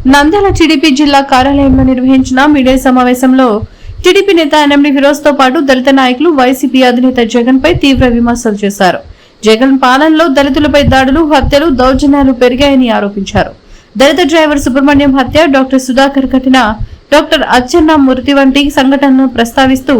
Nandyal TDP జిల్లా కార్యాలయంలో నిర్వహించిన మీడియా సమావేశంలో టీడీపీ నేత ఎన్ఎండి ఫిరోజ్ తో పాటు దళిత నాయకులు వైసీపీ అధినేత జగన్ పై తీవ్ర విమర్శలు చేశారు. జగన్ పాలనలో దళితులపై దాడులు, హత్యలు, దౌర్జన్యాలు పెరిగాయని ఆరోపించారు. దళిత డ్రైవర్ సుబ్రహ్మణ్యం హత్య, డాక్టర్ సుధాకర్ ఘటన, డాక్టర్ అచ్చెన్న మృతి వంటి సంఘటనలను ప్రస్తావిస్తూ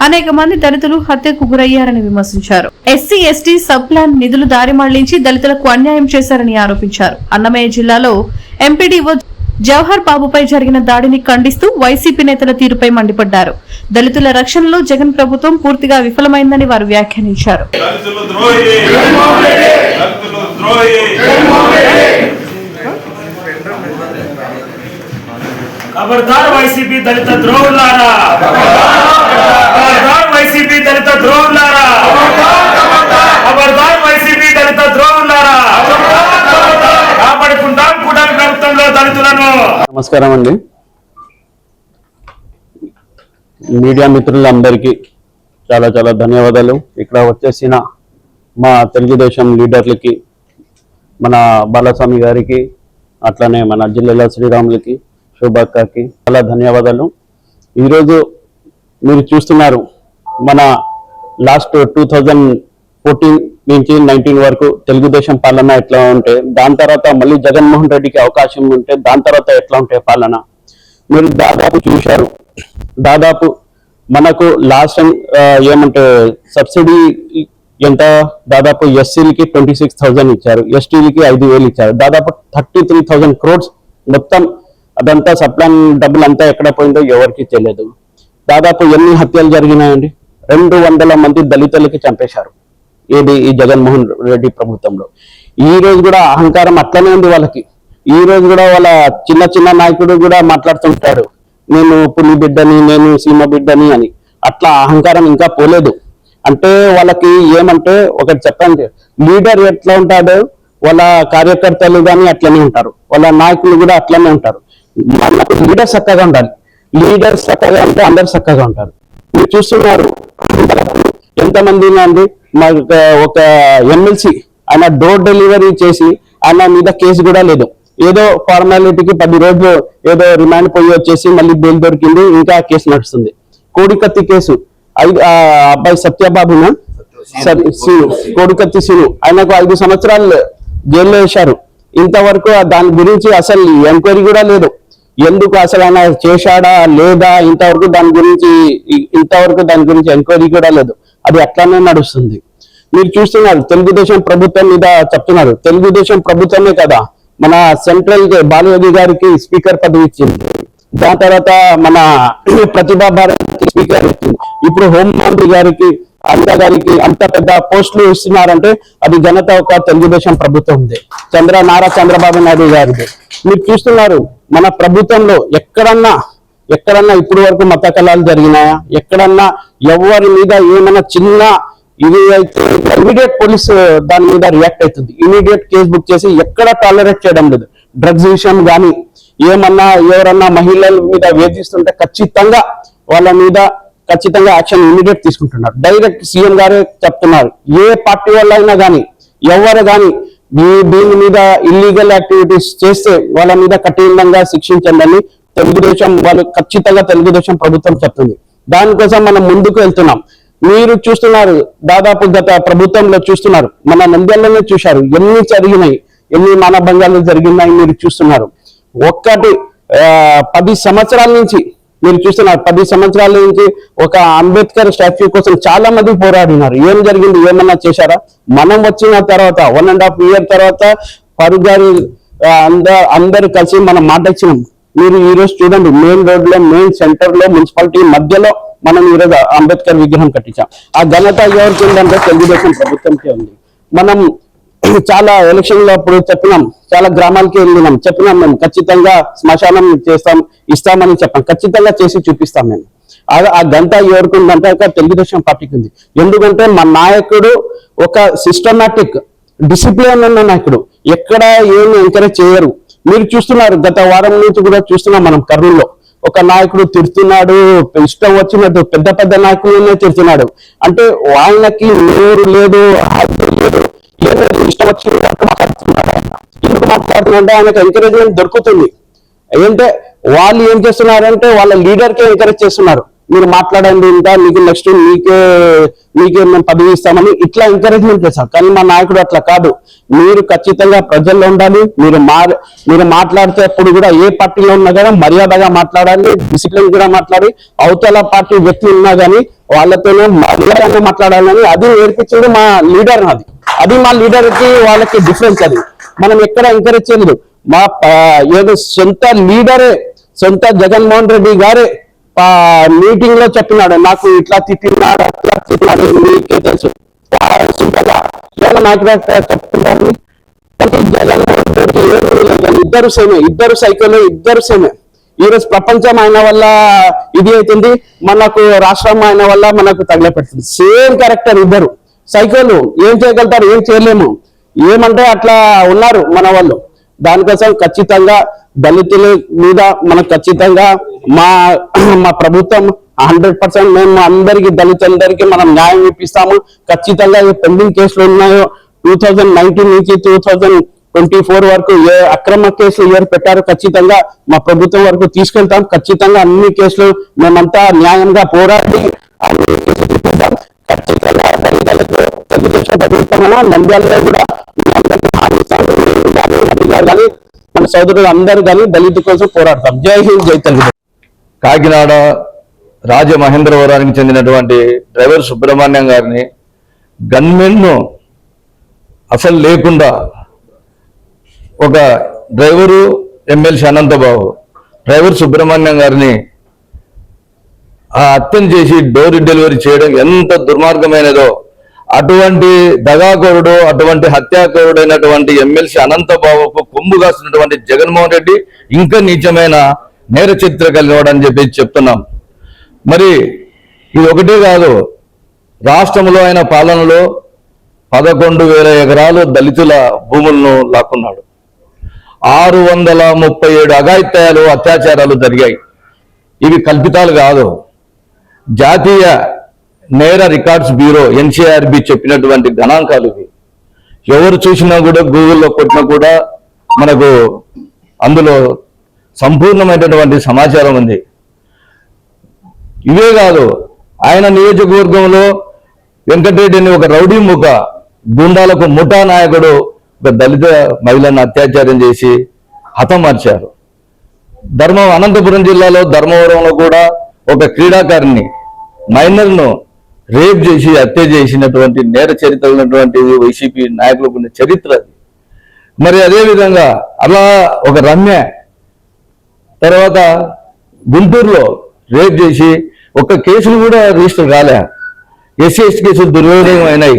అనేక మంది దళితులు హత్యకు గురయ్యారని విమర్శించారు. ఎస్సీ ఎస్టీ సబ్ ప్లాన్ నిధులు దారి మళ్లించి దళితులకు అన్యాయం చేశారని ఆరోపించారు. అన్నమయ్య జిల్లాలో ఎంపీడీఓ జవహర్ బాబుపై జరిగిన దాడిని ఖండిస్తూ వైసీపీ నేతల తీరుపై మండిపడ్డారు. దళితుల రక్షణలో జగన్ ప్రభుత్వం పూర్తిగా విఫలమైందని వారు వ్యాఖ్యానించారు. ఖబర్దార్ వైసీపీ దళిత ద్రోహులారా, ఖబర్దార్ వైసీపీ దళిత ద్రోహులారా, ఖబర్దార్ వైసీపీ దళిత ద్రోహులారా, కాపాడుకుంటాం కూటమి ప్రభుత్వంలో దళితులను. నమస్కారం అండి. మీడియా మిత్రులందరికీ చాలా చాలా ధన్యవాదాలు. ఇక్కడ వచ్చేసిన మా తెలుగుదేశం లీడర్లకి, మన బాలస్వామి గారికి, అట్లనే మన జిల్లాల శ్రీరాములకి, శోభాక్కకి చాలా ధన్యవాదాలు. ఈరోజు మీరు చూస్తున్నారు మన లాస్ట్ 2014 నుంచి 19 వరకు తెలుగుదేశం పాలన ఎట్లా ఉంటే, దాని తర్వాత మళ్ళీ జగన్మోహన్ రెడ్డికి అవకాశం ఉంటే దాని తర్వాత ఎట్లా ఉంటే పాలన మీరు దాదాపు చూశారు. దాదాపు మనకు లాస్ట్ టైం ఏమంటే సబ్సిడీ ఎంత, దాదాపు ఎస్సీలకి 26,000 ఇచ్చారు, ఎస్టీలకి 5,000 ఇచ్చారు, దాదాపు 33,000 crores మొత్తం. అదంతా సప్లాన్ డబ్బులు అంతా ఎక్కడ పోయిందో ఎవరికి తెలియదు. దాదాపు ఎన్ని హత్యలు జరిగినాయండి? 200 మంది దళితులకి చంపేశారు ఈ జగన్మోహన్ రెడ్డి ప్రభుత్వంలో. ఈ రోజు కూడా అహంకారం అట్లనే ఉంది వాళ్ళకి. ఈ రోజు కూడా వాళ్ళ చిన్న చిన్న నాయకుడు కూడా మాట్లాడుతుంటాడు, నేను పులి బిడ్డని, నేను సీమ బిడ్డని అని. అట్లా అహంకారం ఇంకా పోలేదు. అంటే వాళ్ళకి ఏమంటే ఒకటి చెప్పండి, లీడర్ ఎట్లా ఉంటాడో వాళ్ళ కార్యకర్తలు కానీ అట్లనే ఉంటారు, వాళ్ళ నాయకులు కూడా అట్లనే ఉంటారు. మనకు లీడర్ చక్కగా ఉండాలి. లీడర్ చక్కగా ఉంటే అందరు చక్కగా ఉంటారు. మీరు చూస్తున్నారు ఎంతమంది అండి. మాకు ఒక ఎమ్మెల్సీ ఆయన డోర్ డెలివరీ చేసి ఆయన మీద కేసు కూడా లేదు. ఏదో ఫార్మాలిటీకి 10 రోజులు ఏదో రిమాండ్ పోయి వచ్చేసి మళ్ళీ బెయిల్ దొరికింది, ఇంకా కేసు నడుస్తుంది. కోడికత్తి కేసు అబ్బాయి సత్యబాబున కోడికత్తి సీను, ఆయనకు 5 సంవత్సరాలు జైల్లో వేశారు. ఇంతవరకు దాని గురించి అసలు ఎంక్వైరీ కూడా లేదు. ఎందుకు అసలు ఆయన చేశాడా లేదా ఇంతవరకు దాని గురించి ఎంక్వైరీ కూడా లేదు. అది అట్లానే నడుస్తుంది. మీరు చూస్తున్నారు తెలుగుదేశం ప్రభుత్వం మీద చెప్తున్నారు. తెలుగుదేశం ప్రభుత్వమే కదా మన సెంట్రల్ బాలయోగి గారికి స్పీకర్ పదవి ఇచ్చింది, దాని తర్వాత మన ప్రతిభా భారతి స్పీకర్ ఇచ్చింది, ఇప్పుడు హోంమంత్రి గారికి అనిత గారికి అంత పెద్ద పోస్టులు ఇస్తున్నారంటే అది ఘనత ఒక తెలుగుదేశం ప్రభుత్వం ఉంది, నారా చంద్రబాబు నాయుడు గారిది. మీరు చూస్తున్నారు మన ప్రభుత్వంలో ఎక్కడన్నా ఇప్పటి వరకు మత కళాలు జరిగినాయా? ఎక్కడన్నా ఎవరి మీద ఏమైనా చిన్న ఇది అయితే ఇమీడియట్ పోలీసు దాని మీద రియాక్ట్ అవుతుంది, ఇమీడియట్ కేసు బుక్ చేసి ఎక్కడ టాలరేట్ చేయడం లేదు. డ్రగ్స్ విషయం కానీ ఏమన్నా ఎవరన్నా మహిళల మీద వేధిస్తుంటే ఖచ్చితంగా వాళ్ళ మీద యాక్షన్ ఇమీడియట్ తీసుకుంటున్నారు. డైరెక్ట్ సీఎం గారే చెప్తున్నారు, ఏ పార్టీ వల్ల అయినా కానీ ఎవరు కానీ దీని మీద ఇల్లీగల్ యాక్టివిటీస్ చేస్తే వాళ్ళ మీద కఠినంగా శిక్షించండి అని ఖచ్చితంగా తెలుగుదేశం ప్రభుత్వం చెప్తుంది. దానికోసం మనం ముందుకు వెళ్తున్నాం. మీరు చూస్తున్నారు, దాదాపు గత ప్రభుత్వంలో చూస్తున్నారు, మన నంద్యాలలోనే చూశారు ఎన్ని జరిగినాయి, ఎన్ని మానభంగాలు జరిగినాయి మీరు చూస్తున్నారు. 10 సంవత్సరాల నుంచి మీరు చూస్తున్నారు, 10 సంవత్సరాల నుంచి ఒక అంబేద్కర్ స్టాచ్యూ కోసం చాలా మంది పోరాడినారు. ఏం జరిగింది? ఏమన్నా చేశారా? మనం వచ్చిన తర్వాత 1.5 year తర్వాత ఫరూక్ గారు అందరూ కలిసి మనం మాట ఇచ్చినాం. మీరు ఈ రోజు చూడండి, మెయిన్ రోడ్ లో, మెయిన్ సెంటర్ లో, మున్సిపాలిటీ మధ్యలో మనం ఈరోజు అంబేద్కర్ విగ్రహం కట్టించాం. ఆ ఘనత ఎవరికి ఉందంటే తెలుగుదేశం ప్రభుత్వంకే ఉంది. మనం చాలా ఎలక్షన్లో అప్పుడు చెప్పినాం, చాలా గ్రామాలకి వెళ్ళినాం, చెప్పినాం మేము ఖచ్చితంగా శ్మశానం ఇస్తామని చెప్పాం, ఖచ్చితంగా చేసి చూపిస్తాం మేము. ఆ గంట ఎవరికి ఉందంటే తెలుగుదేశం పార్టీకి ఉంది. ఎందుకంటే మా నాయకుడు ఒక సిస్టమాటిక్ డిసిప్లిన్ ఉన్న నాయకుడు, ఎక్కడ ఏమి ఎంకరేజ్ చేయరు. మీరు చూస్తున్నారు, గత వారం నుంచి కూడా చూస్తున్నాం మనం కర్నూలులో ఒక నాయకుడు తిడుతున్నాడు, ఇష్టం వచ్చినట్టు పెద్ద నాయకులనే తిడుతున్నాడు. అంటే వాళ్ళకి నోరు లేదు, ఇష్టం వచ్చినట్టు మాట్లాడుతున్నాడు. ఆయన ఎందుకు మాట్లాడుతుందంటే ఆయనకు ఎంకరేజ్మెంట్ దొరుకుతుంది. ఏంటంటే వాళ్ళు ఏం చేస్తున్నారంటే వాళ్ళ లీడర్కే ఎంకరేజ్ చేస్తున్నారు. మీరు మాట్లాడండి, ఇంకా మీకు నెక్స్ట్ మీకే మేము పదవి ఇస్తామని ఇట్లా ఎంకరేజ్మెంట్ చేస్తారు. కానీ మా నాయకుడు అట్లా కాదు. మీరు ఖచ్చితంగా ప్రజల్లో ఉండాలి. మీరు మాట్లాడేటప్పుడు కూడా ఏ పార్టీలో ఉన్నా కానీ మర్యాదగా మాట్లాడాలి, డిసిప్లిన్ కూడా మాట్లాడి, అవతల పార్టీ వ్యక్తులు ఉన్నా కానీ వాళ్ళతోనే మర్యాదగా మాట్లాడాలని అది నేర్పించింది మా లీడర్. అది మా లీడర్ కి వాళ్ళకి డిఫరెన్స్. అది మనం ఎక్కడ ఎంకరేజ్ చేయలేదు. మా ఏదో సొంత లీడరే, సొంత జగన్మోహన్ రెడ్డి గారే మీటింగ్ లో చెప్పినాడు, నాకు ఇట్లా తిట్టినాడు, అట్లా తిట్టినాడు, మీకే తెలుసు. నాకు చెప్తున్నారు ఇద్దరు సేమే, ఇద్దరు సైకిల్, ఇద్దరు సేమే. ఈరోజు ప్రపంచం ఆయన వల్ల ఇది అవుతుంది, మనకు రాష్ట్రం ఆయన వల్ల మనకు తగలపెడుతుంది. సేమ్ క్యారెక్టర్ ఇద్దరు సైకిల్. ఏం చేయగలుగుతారు, ఏం చేయలేము. ఏమంటే అట్లా ఉన్నారు మన వాళ్ళు. దానికోసం ఖచ్చితంగా దళితుల మీద మనకు ఖచ్చితంగా మా ప్రభుత్వం 100% మేము అందరికి దళితులందరికీ మనం న్యాయం ఇప్పిస్తాము. ఖచ్చితంగా ఏ పెండింగ్ కేసులు ఉన్నాయో 2019 నుంచి 2024 వరకు ఏ అక్రమ కేసులు ఎవరు పెట్టారో ఖచ్చితంగా మా ప్రభుత్వం వరకు తీసుకెళ్తాం. ఖచ్చితంగా అన్ని కేసులు మేమంతా న్యాయంగా పోరాడి ఖచ్చితంగా నంద్యాలలో కూడా కానీ మన సోదరులు అందరూ కానీ దళిత కోసం పోరాడతాం. జై హింద్, జై తెలుగు. కాకినాడ రాజమహేంద్రవరానికి చెందినటువంటి డ్రైవర్ సుబ్రహ్మణ్యం గారిని గన్మెన్ అసలు లేకుండా ఒక driver MLC Anantha Babu driver Subrahmanyam గారిని ఆ హత్యను చేసి డోర్ డెలివరీ చేయడం ఎంత దుర్మార్గమైనదో, అటువంటి దగాకోరుడు, అటువంటి హత్యాకోరుడైనటువంటి ఎమ్మెల్సీ అనంతబాబుకు కొమ్ము కాస్తున్నటువంటి జగన్మోహన్ రెడ్డి ఇంకా నీచమైన నేర చరిత్ర కలిగినవాడని చెప్పి చెప్తున్నాం. మరి ఇది ఒకటే కాదు, రాష్ట్రంలో ఆయన పాలనలో 11,000 ఎకరాలు దళితుల భూములను లాక్కున్నాడు. 637 అఘాయిత్యాలు, అత్యాచారాలు జరిగాయి. ఇవి కల్పితాలు కాదు. జాతీయ నేర రికార్డ్స్ బ్యూరో NCRB చెప్పినటువంటి గణాంకాలు ఇవి. ఎవరు చూసినా కూడా గూగుల్లో కొట్టినా కూడా మనకు అందులో సంపూర్ణమైనటువంటి సమాచారం ఉంది. ఇవే కాదు, ఆయన నియోజకవర్గంలో వెంకటరెడ్డి అని ఒక రౌడీ ముఖ గుండాలకు ముఠా నాయకుడు ఒక దళిత మహిళను అత్యాచారం చేసి హతమార్చారు. అనంతపురం జిల్లాలో ధర్మవరంలో కూడా ఒక క్రీడాకారిని మైనర్ను రేప్ చేసి హత్య చేసినటువంటి నేర చరిత్ర ఉన్నటువంటి వైసీపీ నాయకులకు ఉన్న చరిత్ర అది. మరి అదేవిధంగా అలా ఒక రమ్య తర్వాత గుంటూరులో రేప్ చేసి ఒక కేసులు కూడా రిజిస్టర్ కాలే, SC/ST కేసులు దుర్వినియోగం అయినాయి.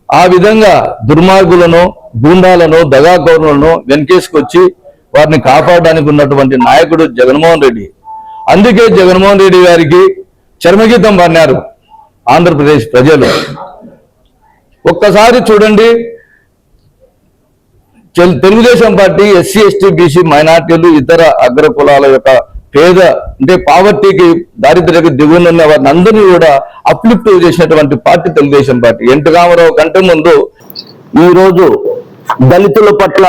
ఆ విధంగా దుర్మార్గులను, గూండాలను, దగాకోరులను వెనకేసుకొచ్చి వారిని కాపాడడానికి ఉన్నటువంటి నాయకుడు జగన్మోహన్ రెడ్డి. అందుకే జగన్మోహన్ రెడ్డి గారికి చర్మగీతం పాడినారు ఆంధ్రప్రదేశ్ ప్రజలు. ఒక్కసారి చూడండి, తెలుగుదేశం పార్టీ SC/ST BC మైనార్టీలు, ఇతర అగ్ర కులాల యొక్క పేద అంటే పావర్టీకి, దారిద్ర్యకి దిగువనున్న వారిని అందరినీ కూడా అప్లిఫ్ట్ చేసినటువంటి party Telugu Desam party. NT Ramarao కంటే ముందు ఈరోజు దళితుల పట్ల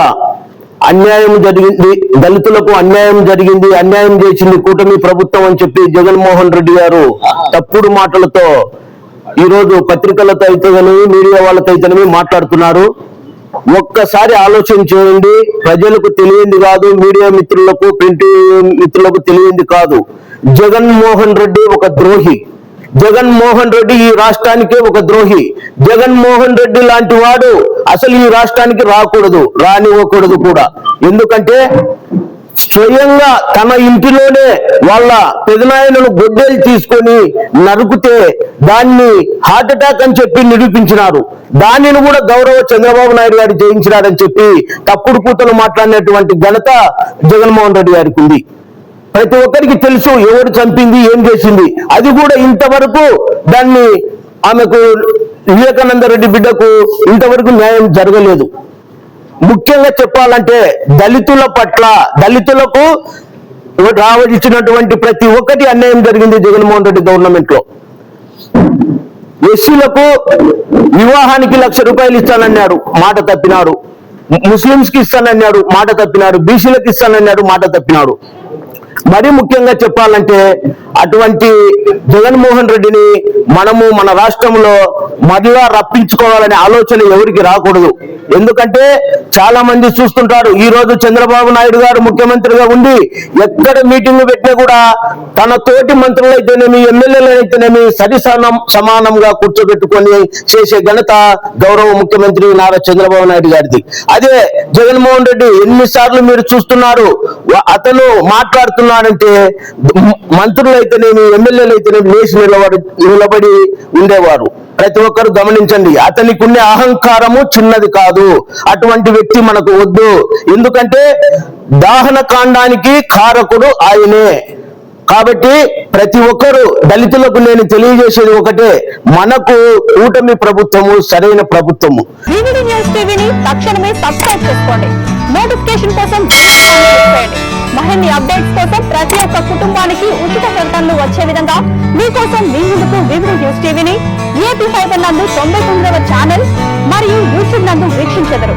అన్యాయం జరిగింది, దళితులకు అన్యాయం జరిగింది, అన్యాయం చేసింది కూటమి ప్రభుత్వం అని చెప్పి జగన్మోహన్ రెడ్డి గారు తప్పుడు మాటలతో ఈరోజు పత్రికలతో అయితేనేమి, మీడియా వాళ్ళతో అయితేనేమి మాట్లాడుతున్నారు. ఒక్కసారి ఆలోచన చేయండి. ప్రజలకు తెలియంది కాదు, మీడియా మిత్రులకు, ప్రింట్ మిత్రులకు తెలియంది కాదు. జగన్మోహన్ రెడ్డి ఒక ద్రోహి. జగన్మోహన్ రెడ్డి ఈ రాష్ట్రానికే ఒక ద్రోహి. జగన్మోహన్ రెడ్డి లాంటి వాడు అసలు ఈ రాష్ట్రానికి రాకూడదు, రానివ్వకూడదు కూడా. ఎందుకంటే స్వయంగా తన ఇంటిలోనే వాళ్ళ పెదనాయనను గొడ్డలు తీసుకొని నరుకుతే దాన్ని హార్ట్ అటాక్ అని చెప్పి నిరూపించినారు. దానిని కూడా గౌరవ చంద్రబాబు నాయుడు గారు జయించినారని చెప్పి తప్పుడు కూతలు మాట్లాడినటువంటి ఘనత జగన్మోహన్ రెడ్డి గారికి ఉంది. ప్రతి ఒక్కరికి తెలుసు ఎవరు చంపింది, ఏం చేసింది. అది కూడా ఇంతవరకు దాన్ని ఆమెకు వివేకానంద రెడ్డి బిడ్డకు ఇంతవరకు న్యాయం జరగలేదు. ముఖ్యంగా చెప్పాలంటే దళితుల పట్ల, దళితులకు రావలసినటువంటి ప్రతి ఒక్కటి అన్యాయం జరిగింది జగన్మోహన్ రెడ్డి గవర్నమెంట్ లో. ఎస్సీలకు వివాహానికి 1,00,000 రూపాయలు ఇస్తానన్నాడు, మాట తప్పినాడు. ముస్లింస్ కి ఇస్తానన్నాడు, మాట తప్పినాడు. బీసీలకు ఇస్తానన్నాడు, మాట తప్పినాడు. మరీ ముఖ్యంగా చెప్పాలంటే అటువంటి జగన్మోహన్ రెడ్డిని మనము మన రాష్ట్రంలో మరలా రప్పించుకోవాలనే ఆలోచన ఎవరికి రాకూడదు. ఎందుకంటే చాలా మంది చూస్తుంటారు, ఈ రోజు చంద్రబాబు నాయుడు గారు ముఖ్యమంత్రిగా ఉండి ఎక్కడ మీటింగ్ పెట్టినా కూడా తన తోటి మంత్రులు అయితేనేమి, ఎమ్మెల్యేలు అయితేనేమి సమానంగా కూర్చోబెట్టుకొని చేసే ఘనత గౌరవ ముఖ్యమంత్రి నారా చంద్రబాబు నాయుడు గారిది. అదే జగన్మోహన్ రెడ్డి ఎన్నిసార్లు మీరు చూస్తున్నారు, అతను మాట్లాడుతున్నాడంటే మంత్రులు అయితేనేమి, ఎమ్మెల్యేలు అయితేనేమి లేచి నిలబడి ఉండేవారు. ప్రతి ఒక్కరు గమనించండి, అతనికి ఉండే అహంకారము చిన్నది కాదు. అటువంటి వ్యక్తి మనకు వద్దు. ఎందుకంటే దాహన కాండానికి కారకుడు ఆయనే. కాబట్టి ప్రతి ఒక్కరు దళితులకు నేను తెలియజేసేది ఒకటే, మనకు కూటమి ప్రభుత్వము సరైన ప్రభుత్వము. వివిడి న్యూస్ టీవీని తక్షణమే సబ్స్క్రైబ్ చేసుకోండి. నోటిఫికేషన్ కోసం బెల్ ఐకాన్ క్లిక్ చేయండి. మరిన్ని అప్డేట్స్ కోసం ప్రతి ఒక్క కుటుంబానికి ఉచిత ప్రకటనలు వచ్చే విధంగా మీకోసం మీ ముందుకు వివిడి న్యూస్ టీవీని ఏపీ ఫైబర్ నందు 99వ ఛానల్ మరియు యూట్యూబ్ నందు వీక్షించెదరు.